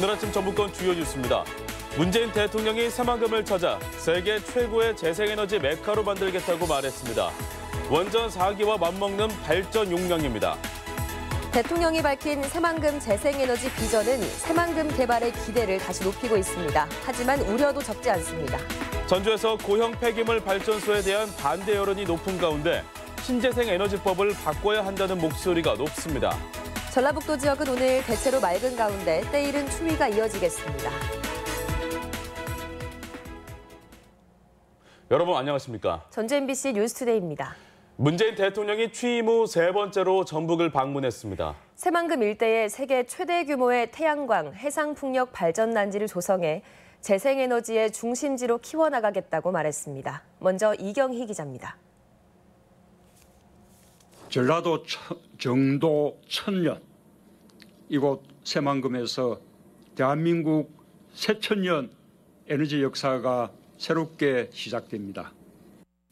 오늘 아침 전북권 주요 뉴스입니다. 문재인 대통령이 새만금을 찾아 세계 최고의 재생에너지 메카로 만들겠다고 말했습니다. 원전 4기와 맞먹는 발전 용량입니다. 대통령이 밝힌 새만금 재생에너지 비전은 새만금 개발의 기대를 다시 높이고 있습니다. 하지만 우려도 적지 않습니다. 전주에서 고형 폐기물 발전소에 대한 반대 여론이 높은 가운데 신재생에너지법을 바꿔야 한다는 목소리가 높습니다. 전라북도 지역은 오늘 대체로 맑은 가운데 때이른 추위가 이어지겠습니다. 여러분 안녕하십니까? 전주 MBC 뉴스투데이입니다. 문재인 대통령이 취임 후 세 번째로 전북을 방문했습니다. 새만금 일대에 세계 최대 규모의 태양광, 해상풍력 발전단지를 조성해 재생에너지의 중심지로 키워나가겠다고 말했습니다. 먼저 이경희 기자입니다. 전라도 정도 천년, 이곳 새만금에서 대한민국 새천년 에너지 역사가 새롭게 시작됩니다.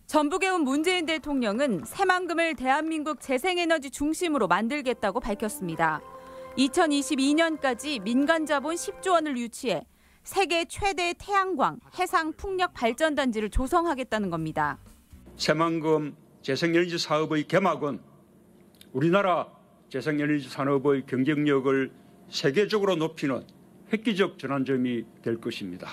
전북에 온 문재인 대통령은 새만금을 대한민국 재생에너지 중심으로 만들겠다고 밝혔습니다. 2022년까지 민간 자본 10조 원을 유치해 세계 최대 태양광, 해상 풍력 발전단지를 조성하겠다는 겁니다. 새만금 재생에너지 사업의 개막은 우리나라 재생에너지 산업의 경쟁력을 세계적으로 높이는 획기적 전환점이 될 것입니다.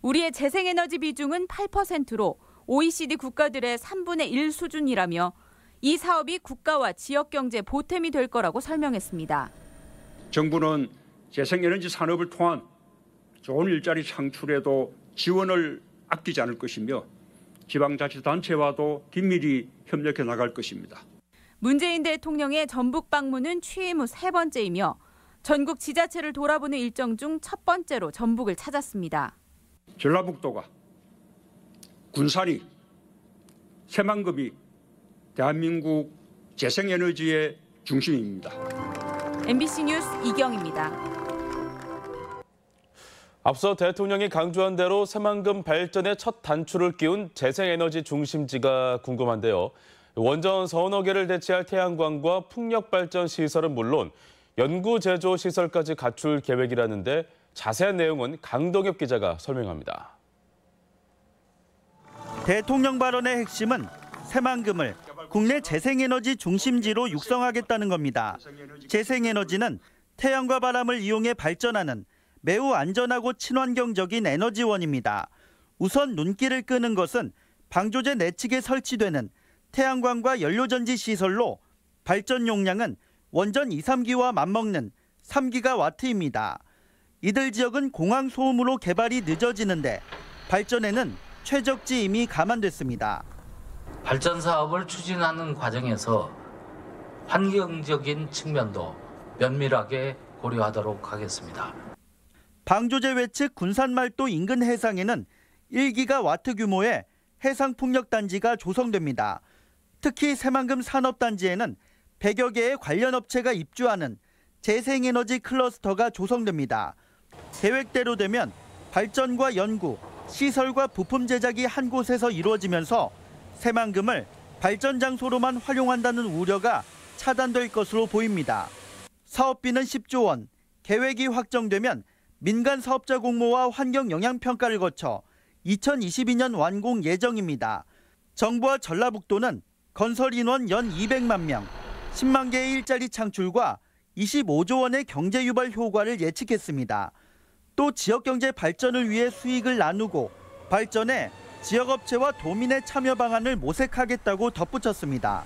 우리의 재생에너지 비중은 8%로 OECD 국가들의 3분의 1 수준이라며 이 사업이 국가와 지역 경제 보탬이 될 거라고 설명했습니다. 정부는 재생에너지 산업을 통한 좋은 일자리 창출에도 지원을 아끼지 않을 것이며 지방자치단체와도 긴밀히 협력해 나갈 것입니다. 문재인 대통령의 전북 방문은 취임 후 세 번째이며 전국 지자체를 돌아보는 일정 중 첫 번째로 전북을 찾았습니다. 전라북도가 군산이 새만금이 대한민국 재생에너지의 중심입니다. MBC 뉴스 이경입니다. 앞서 대통령이 강조한 대로 새만금 발전의 첫 단추를 끼운 재생에너지 중심지가 궁금한데요. 원전 서너 개를 대체할 태양광과 풍력발전 시설은 물론 연구 제조 시설까지 갖출 계획이라는데 자세한 내용은 강동엽 기자가 설명합니다. 대통령 발언의 핵심은 새만금을 국내 재생에너지 중심지로 육성하겠다는 겁니다. 재생에너지는 태양과 바람을 이용해 발전하는 매우 안전하고 친환경적인 에너지원입니다. 우선 눈길을 끄는 것은 방조제 내측에 설치되는 태양광과 연료전지 시설로 발전 용량은 원전 2, 3기와 맞먹는 3기가와트입니다. 이들 지역은 공항 소음으로 개발이 늦어지는데 발전에는 최적지 이미 감안됐습니다. 발전 사업을 추진하는 과정에서 환경적인 측면도 면밀하게 고려하도록 하겠습니다. 방조제 외측 군산말도 인근 해상에는 1기가와트 규모의 해상풍력단지가 조성됩니다. 특히 새만금 산업단지에는 100여 개의 관련 업체가 입주하는 재생에너지 클러스터가 조성됩니다. 계획대로 되면 발전과 연구, 시설과 부품 제작이 한 곳에서 이루어지면서 새만금을 발전 장소로만 활용한다는 우려가 차단될 것으로 보입니다. 사업비는 10조 원, 계획이 확정되면 민간 사업자 공모와 환경 영향 평가를 거쳐 2022년 완공 예정입니다. 정부와 전라북도는 건설 인원 연 200만 명, 10만 개의 일자리 창출과 25조 원의 경제 유발 효과를 예측했습니다. 또 지역 경제 발전을 위해 수익을 나누고 발전에 지역업체와 도민의 참여 방안을 모색하겠다고 덧붙였습니다.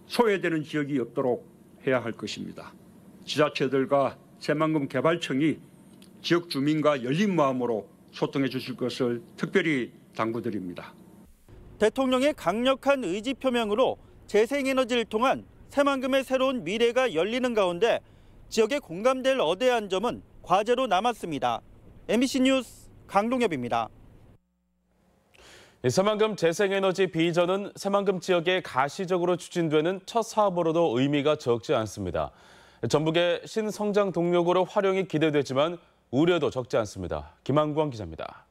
소외되는 지역이 없도록 해야 할 것입니다. 지자체들과 새만금 개발청이 지역 주민과 열린 마음으로 소통해 주실 것을 특별히 당부드립니다. 대통령의 강력한 의지 표명으로 재생에너지를 통한 새만금의 새로운 미래가 열리는 가운데 지역에 공감될 어대한 점은 과제로 남았습니다. MBC 뉴스 강동엽입니다. 새만금 재생에너지 비전은 새만금 지역에 가시적으로 추진되는 첫 사업으로도 의미가 적지 않습니다. 전북의 신성장 동력으로 활용이 기대되지만 우려도 적지 않습니다. 김한광 기자입니다.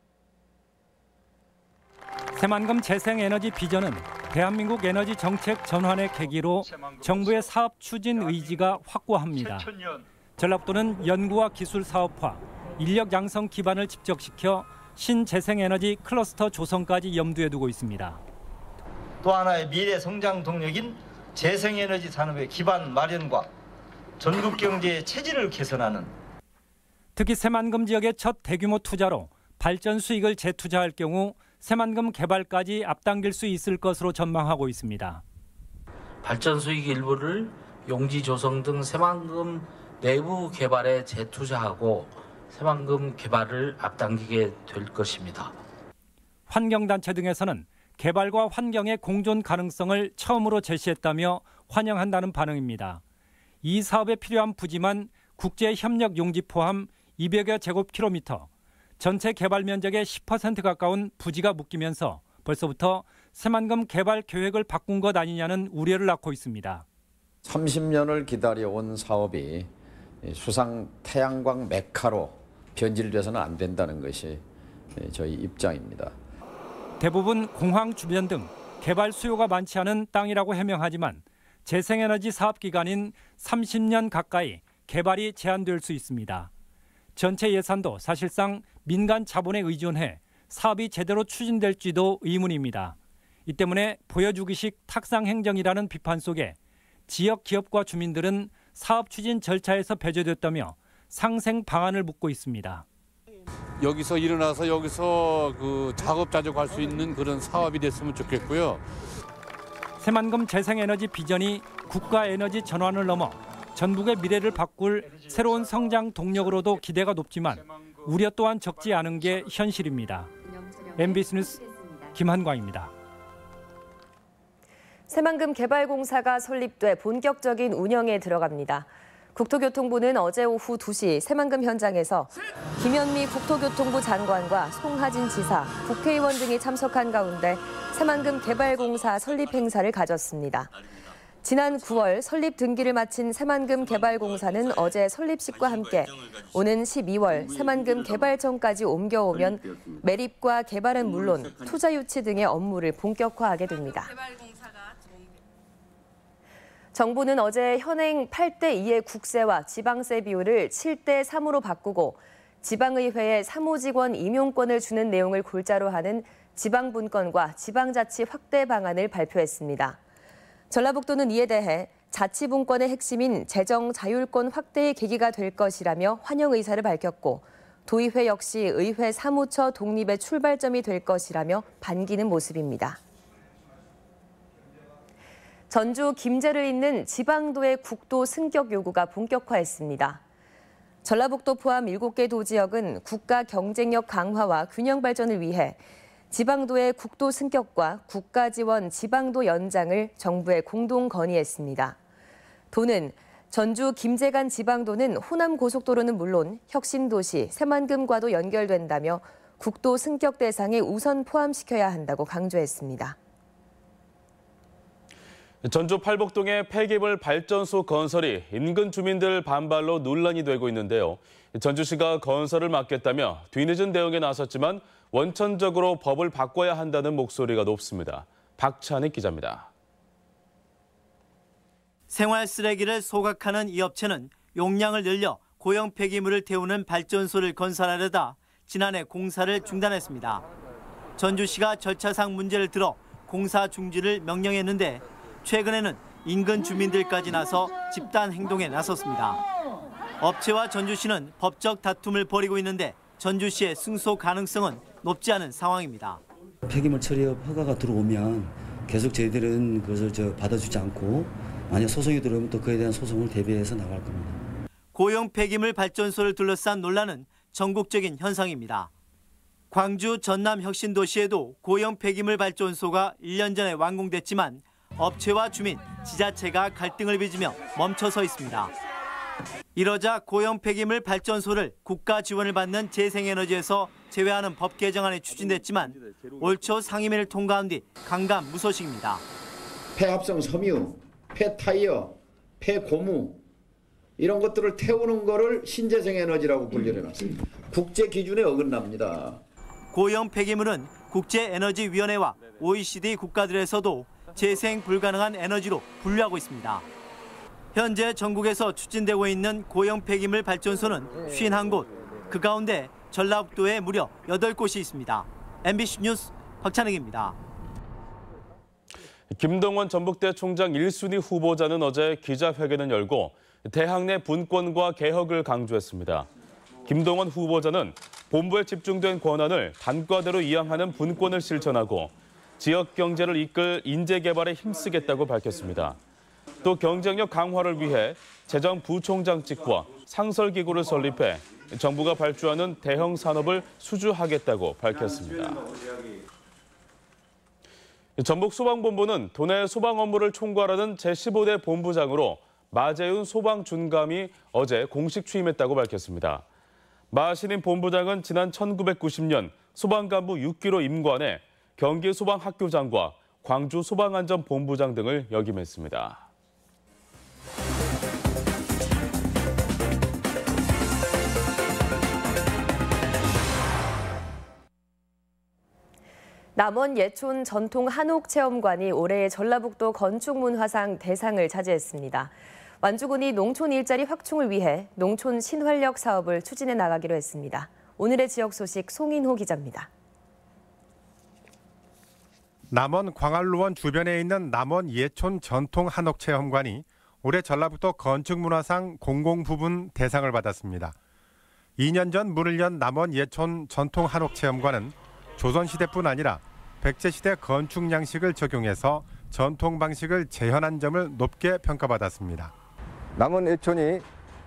새만금 재생에너지 비전은 대한민국 에너지 정책 전환의 계기로 정부의 사업 추진 의지가 확고합니다. 전라북도는 연구와 기술 사업화, 인력 양성 기반을 집적시켜 신재생에너지 클러스터 조성까지 염두에 두고 있습니다. 또 하나의 미래 성장 동력인 재생에너지 산업의 기반 마련과 전국 경제의 체질을 개선하는, 특히 새만금 지역의 첫 대규모 투자로 발전 수익을 재투자할 경우 새만금 개발까지 앞당길 수 있을 것으로 전망하고 있습니다. 발전 수익 일부를 용지 조성 등 새만금 내부 개발에 재투자하고 새만금 개발을 앞당기게 될 것입니다. 환경단체 등에서는 개발과 환경의 공존 가능성을 처음으로 제시했다며 환영한다는 반응입니다. 이 사업에 필요한 부지만 국제협력 용지 포함 200여 제곱킬로미터, 전체 개발 면적의 10% 가까운 부지가 묶이면서 벌써부터 새만금 개발 계획을 바꾼 것 아니냐는 우려를 낳고 있습니다. 30년을 기다려온 사업이 수상 태양광 메카로 변질돼서는 안 된다는 것이 저희 입장입니다. 대부분 공항 주변 등 개발 수요가 많지 않은 땅이라고 해명하지만 재생에너지 사업 기간인 30년 가까이 개발이 제한될 수 있습니다. 전체 예산도 사실상 민간 자본에 의존해 사업이 제대로 추진될지도 의문입니다. 이 때문에 보여주기식 탁상 행정이라는 비판 속에 지역 기업과 주민들은 사업 추진 절차에서 배제됐다며 상생 방안을 묻고 있습니다. 여기서 일어나서 여기서 자급자족할 수 있는 그런 사업이 됐으면 좋겠고요. 새만금 재생에너지 비전이 국가 에너지 전환을 넘어 전북의 미래를 바꿀 새로운 성장 동력으로도 기대가 높지만 우려 또한 적지 않은 게 현실입니다. MBC 뉴스 김한광입니다. 새만금 개발공사가 설립돼 본격적인 운영에 들어갑니다. 국토교통부는 어제 오후 2시 새만금 현장에서 김현미 국토교통부 장관과 송하진 지사, 국회의원 등이 참석한 가운데 새만금 개발공사 설립 행사를 가졌습니다. 지난 9월 설립 등기를 마친 새만금 개발공사는 어제 설립식과 함께 오는 12월 새만금 개발청까지 옮겨오면 매립과 개발은 물론 투자 유치 등의 업무를 본격화하게 됩니다. 정부는 어제 현행 8대2의 국세와 지방세 비율을 7대3으로 바꾸고 지방의회에 사무직원 임용권을 주는 내용을 골자로 하는 지방분권과 지방자치 확대 방안을 발표했습니다. 전라북도는 이에 대해 자치분권의 핵심인 재정 자율권 확대의 계기가 될 것이라며 환영 의사를 밝혔고 도의회 역시 의회 사무처 독립의 출발점이 될 것이라며 반기는 모습입니다. 전주 김제를 잇는 지방도의 국도 승격 요구가 본격화했습니다. 전라북도 포함 7개 도지역은 국가 경쟁력 강화와 균형 발전을 위해 지방도의 국도 승격과 국가 지원 지방도 연장을 정부에 공동 건의했습니다. 도는 전주 김제 간 지방도는 호남 고속도로는 물론 혁신도시 새만금과도 연결된다며 국도 승격 대상에 우선 포함시켜야 한다고 강조했습니다. 전주 팔복동의 폐기물 발전소 건설이 인근 주민들 반발로 논란이 되고 있는데요. 전주시가 건설을 막겠다며 뒤늦은 대응에 나섰지만 원천적으로 법을 바꿔야 한다는 목소리가 높습니다. 박찬익 기자입니다. 생활 쓰레기를 소각하는 이 업체는 용량을 늘려 고형 폐기물을 태우는 발전소를 건설하려다 지난해 공사를 중단했습니다. 전주시가 절차상 문제를 들어 공사 중지를 명령했는데 최근에는 인근 주민들까지 나서 집단 행동에 나섰습니다. 업체와 전주시는 법적 다툼을 벌이고 있는데 전주시의 승소 가능성은 높지 않은 상황입니다. 폐기물 처리업 허가가 들어오면 계속 저희들은 그것을 받아주지 않고 만약 소송이 들어오면 또 그에 대한 소송을 대비해서 나갈 겁니다. 고형 폐기물 발전소를 둘러싼 논란은 전국적인 현상입니다. 광주 전남 혁신도시에도 고형 폐기물 발전소가 1년 전에 완공됐지만 업체와 주민, 지자체가 갈등을 빚으며 멈춰서 있습니다. 이러자 고형 폐기물 발전소를 국가 지원을 받는 재생에너지에서 제외하는 법 개정안이 추진됐지만 올 초 상임위를 통과한 뒤 강감 무소식입니다. 폐합성 섬유, 폐타이어, 폐고무 이런 것들을 태우는 거를 신재생에너지라고 분류를 해놨습니다. 국제 기준에 어긋납니다. 고형 폐기물은 국제에너지위원회와 OECD 국가들에서도 재생 불가능한 에너지로 분류하고 있습니다. 현재 전국에서 추진되고 있는 고형 폐기물 발전소는 51곳, 그 가운데 전라북도에 무려 8곳이 있습니다. MBC 뉴스 박찬욱입니다. 김동원 전북대 총장 1순위 후보자는 어제 기자회견을 열고 대학 내 분권과 개혁을 강조했습니다. 김동원 후보자는 본부에 집중된 권한을 단과대로 이양하는 분권을 실천하고 지역 경제를 이끌 인재 개발에 힘쓰겠다고 밝혔습니다. 또 경쟁력 강화를 위해 재정부총장직과 상설기구를 설립해 정부가 발주하는 대형 산업을 수주하겠다고 밝혔습니다. 전북 소방본부는 도내 소방 업무를 총괄하는 제15대 본부장으로 마재윤 소방준감이 어제 공식 취임했다고 밝혔습니다. 마 신임 본부장은 지난 1990년 소방간부 6기로 임관해 경기 소방학교장과 광주 소방안전본부장 등을 역임했습니다. 남원 예촌 전통 한옥체험관이 올해의 전라북도 건축문화상 대상을 차지했습니다. 완주군이 농촌 일자리 확충을 위해 농촌 신활력 사업을 추진해 나가기로 했습니다. 오늘의 지역 소식 송인호 기자입니다. 남원 광안루원 주변에 있는 남원 예촌 전통 한옥체험관이 올해 전라북도 건축문화상 공공부분 대상을 받았습니다. 2년 전 문을 연 남원 예촌 전통 한옥체험관은 조선시대뿐 아니라 백제시대 건축 양식을 적용해서 전통 방식을 재현한 점을 높게 평가받았습니다. 남원 예촌이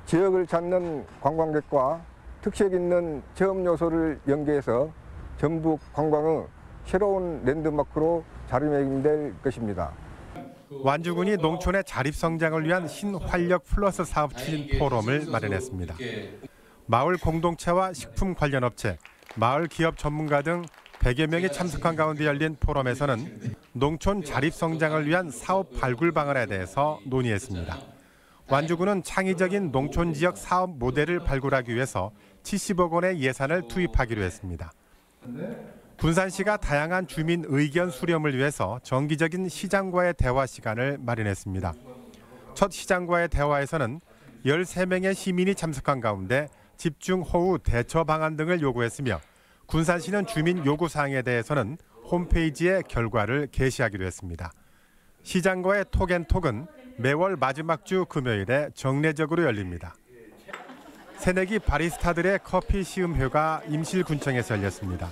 지역을 찾는 관광객과 특색 있는 체험 요소를 연계해서 전북 관광의 새로운 랜드마크로 자리매김될 것입니다. 완주군이 농촌의 자립성장을 위한 신활력 플러스 사업 추진 포럼을 마련했습니다. 마을 공동체와 식품 관련 업체, 마을 기업 전문가 등 100여 명이 참석한 가운데 열린 포럼에서는 농촌 자립성장을 위한 사업 발굴 방안에 대해서 논의했습니다. 완주군은 창의적인 농촌 지역 사업 모델을 발굴하기 위해서 70억 원의 예산을 투입하기로 했습니다. 군산시가 다양한 주민 의견 수렴을 위해서 정기적인 시장과의 대화 시간을 마련했습니다. 첫 시장과의 대화에서는 13명의 시민이 참석한 가운데 집중 호우 대처 방안 등을 요구했으며 군산시는 주민 요구사항에 대해서는 홈페이지에 결과를 게시하기로 했습니다. 시장과의 톡앤톡은 매월 마지막 주 금요일에 정례적으로 열립니다. 새내기 바리스타들의 커피 시음회가 임실군청에서 열렸습니다.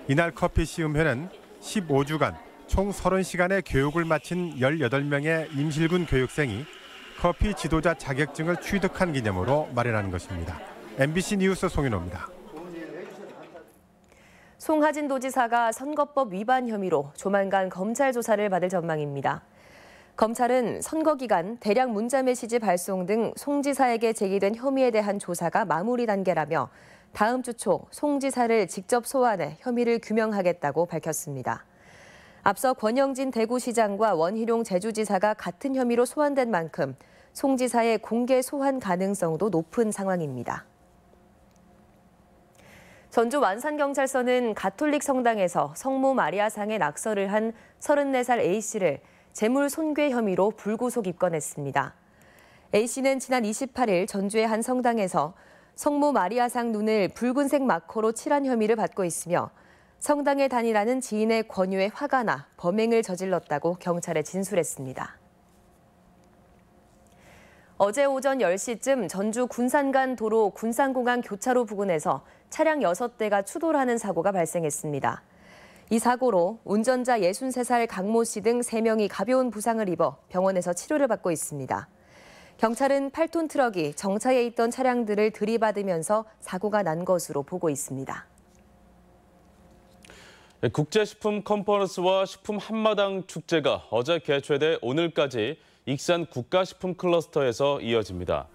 이날 커피 시음회는 15주간 총 30시간의 교육을 마친 18명의 임실군 교육생이 커피 지도자 자격증을 취득한 기념으로 마련한 것입니다. MBC 뉴스 송인호입니다. 송하진 도지사가 선거법 위반 혐의로 조만간 검찰 조사를 받을 전망입니다. 검찰은 선거 기간 대량 문자 메시지 발송 등 송 지사에게 제기된 혐의에 대한 조사가 마무리 단계라며 다음 주 초 송 지사를 직접 소환해 혐의를 규명하겠다고 밝혔습니다. 앞서 권영진 대구시장과 원희룡 제주지사가 같은 혐의로 소환된 만큼 송 지사의 공개 소환 가능성도 높은 상황입니다. 전주 완산경찰서는 가톨릭 성당에서 성모 마리아상에 낙서를 한 34살 A씨를 재물 손괴 혐의로 불구속 입건했습니다. A씨는 지난 28일 전주의 한 성당에서 성모 마리아상 눈을 붉은색 마커로 칠한 혐의를 받고 있으며 성당에 다니라는 지인의 권유에 화가 나 범행을 저질렀다고 경찰에 진술했습니다. 어제 오전 10시쯤 전주 군산간 도로 군산공항 교차로 부근에서 차량 6대가 추돌하는 사고가 발생했습니다. 이 사고로 운전자 63살 강모 씨 등 3명이 가벼운 부상을 입어 병원에서 치료를 받고 있습니다. 경찰은 8톤 트럭이 정차해 있던 차량들을 들이받으면서 사고가 난 것으로 보고 있습니다. 국제식품 컨퍼런스와 식품 한마당 축제가 어제 개최돼 오늘까지 익산 국가식품 클러스터에서 이어집니다.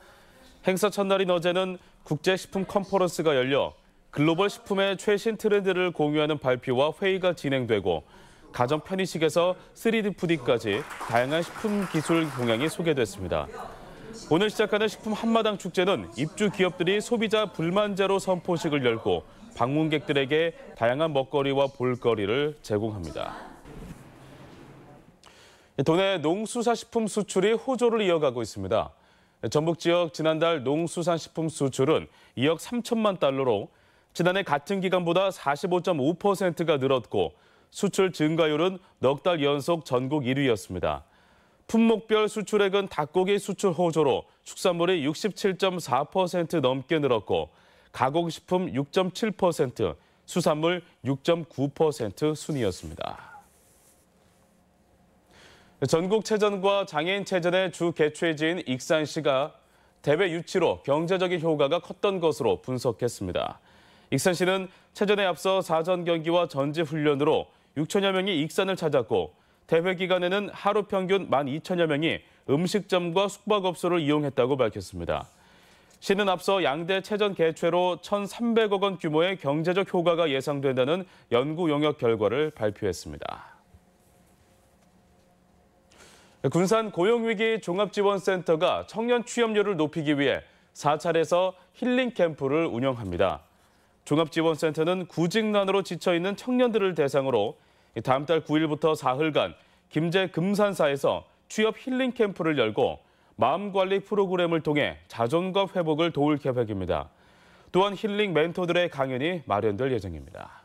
행사 첫날인 어제는 국제식품 컨퍼런스가 열려 글로벌 식품의 최신 트렌드를 공유하는 발표와 회의가 진행되고 가정 편의식에서 3D 푸드까지 다양한 식품 기술 동향이 소개됐습니다. 오늘 시작하는 식품 한마당 축제는 입주 기업들이 소비자 불만 제로 선포식을 열고 방문객들에게 다양한 먹거리와 볼거리를 제공합니다. 도내 농수산식품 수출이 호조를 이어가고 있습니다. 전북 지역 지난달 농수산식품 수출은 2억 3천만 달러로 지난해 같은 기간보다 45.5%가 늘었고 수출 증가율은 넉 달 연속 전국 1위였습니다. 품목별 수출액은 닭고기 수출 호조로 축산물이 67.4% 넘게 늘었고 가공식품 6.7%, 수산물 6.9% 순이었습니다. 전국체전과 장애인체전의 주 개최지인 익산시가 대회 유치로 경제적인 효과가 컸던 것으로 분석했습니다. 익산시는 체전에 앞서 사전 경기와 전지 훈련으로 6천여 명이 익산을 찾았고 대회 기간에는 하루 평균 12,000여 명이 음식점과 숙박업소를 이용했다고 밝혔습니다. 시는 앞서 양대 체전 개최로 1,300억 원 규모의 경제적 효과가 예상된다는 연구 용역 결과를 발표했습니다. 군산 고용위기 종합지원센터가 청년 취업률을 높이기 위해 사찰에서 힐링 캠프를 운영합니다. 종합지원센터는 구직난으로 지쳐있는 청년들을 대상으로 다음 달 9일부터 사흘간 김제 금산사에서 취업 힐링 캠프를 열고 마음관리 프로그램을 통해 자존감 회복을 도울 계획입니다. 또한 힐링 멘토들의 강연이 마련될 예정입니다.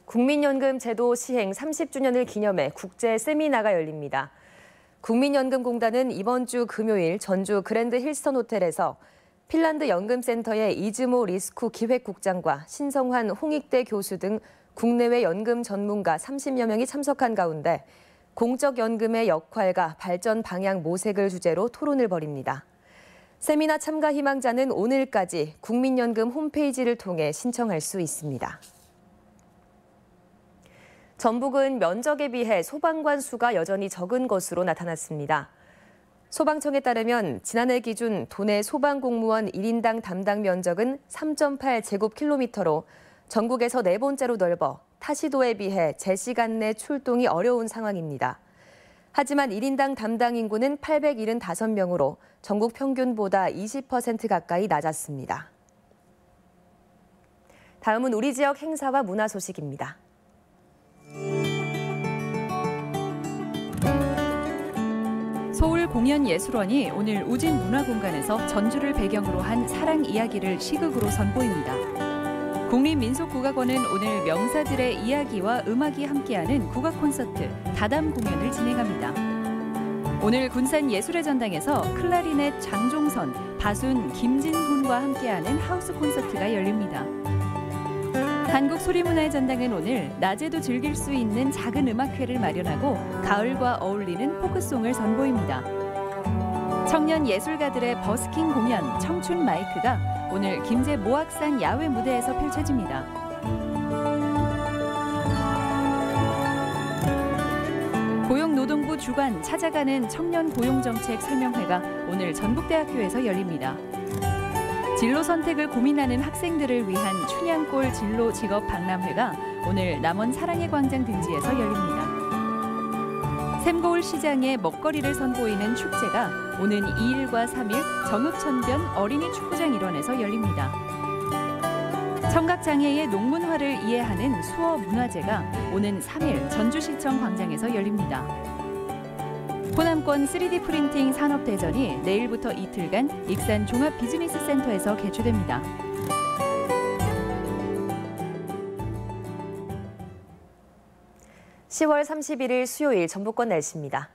국민연금 제도 시행 30주년을 기념해 국제 세미나가 열립니다. 국민연금공단은 이번 주 금요일 전주 그랜드 힐스턴 호텔에서 핀란드 연금센터의 이즈모 리스쿠 기획국장과 신성환 홍익대 교수 등 국내외 연금 전문가 30여 명이 참석한 가운데 공적연금의 역할과 발전 방향 모색을 주제로 토론을 벌입니다. 세미나 참가 희망자는 오늘까지 국민연금 홈페이지를 통해 신청할 수 있습니다. 전북은 면적에 비해 소방관 수가 여전히 적은 것으로 나타났습니다. 소방청에 따르면 지난해 기준 도내 소방공무원 1인당 담당 면적은 3.8제곱킬로미터로 전국에서 네 번째로 넓어 타시도에 비해 제 시간 내 출동이 어려운 상황입니다. 하지만 1인당 담당 인구는 875명으로 전국 평균보다 20% 가까이 낮았습니다. 다음은 우리 지역 행사와 문화 소식입니다. 서울공연예술원이 오늘 우진문화공간에서 전주를 배경으로 한 사랑 이야기를 시극으로 선보입니다. 국립민속국악원은 오늘 명사들의 이야기와 음악이 함께하는 국악 콘서트 다담 공연을 진행합니다. 오늘 군산예술의 전당에서 클라리넷 장종선, 바순 김진훈과 함께하는 하우스 콘서트가 열립니다. 한국소리문화의 전당은 오늘 낮에도 즐길 수 있는 작은 음악회를 마련하고 가을과 어울리는 포크송을 선보입니다. 청년 예술가들의 버스킹 공연 청춘 마이크가 오늘 김제 모악산 야외 무대에서 펼쳐집니다. 고용노동부 주관 찾아가는 청년 고용정책 설명회가 오늘 전북대학교에서 열립니다. 진로 선택을 고민하는 학생들을 위한 춘향골 진로 직업 박람회가 오늘 남원 사랑의 광장 등지에서 열립니다. 샘거울 시장의 먹거리를 선보이는 축제가 오는 2일과 3일 정읍천변 어린이 축구장 일원에서 열립니다. 청각장애의 농문화를 이해하는 수어 문화제가 오는 3일 전주시청 광장에서 열립니다. 호남권 3D 프린팅 산업대전이 내일부터 이틀간 익산 종합비즈니스센터에서 개최됩니다. (10월 31일) 수요일 전북권 날씨입니다.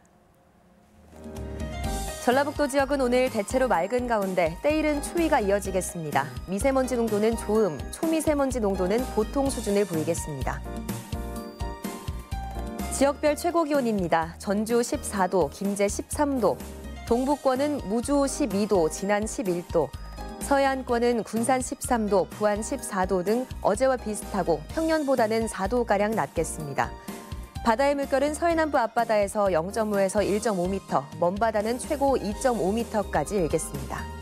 전라북도 지역은 오늘 대체로 맑은 가운데 때이른 추위가 이어지겠습니다. 미세먼지 농도는 좋음, 초미세먼지 농도는 보통 수준을 보이겠습니다. 지역별 최고 기온입니다. 전주 14도, 김제 13도, 동북권은 무주 12도, 진안 11도, 서해안권은 군산 13도, 부안 14도 등 어제와 비슷하고 평년보다는 4도가량 낮겠습니다. 바다의 물결은 서해남부 앞바다에서 0.5에서 1.5m, 먼바다는 최고 2.5m까지 일겠습니다.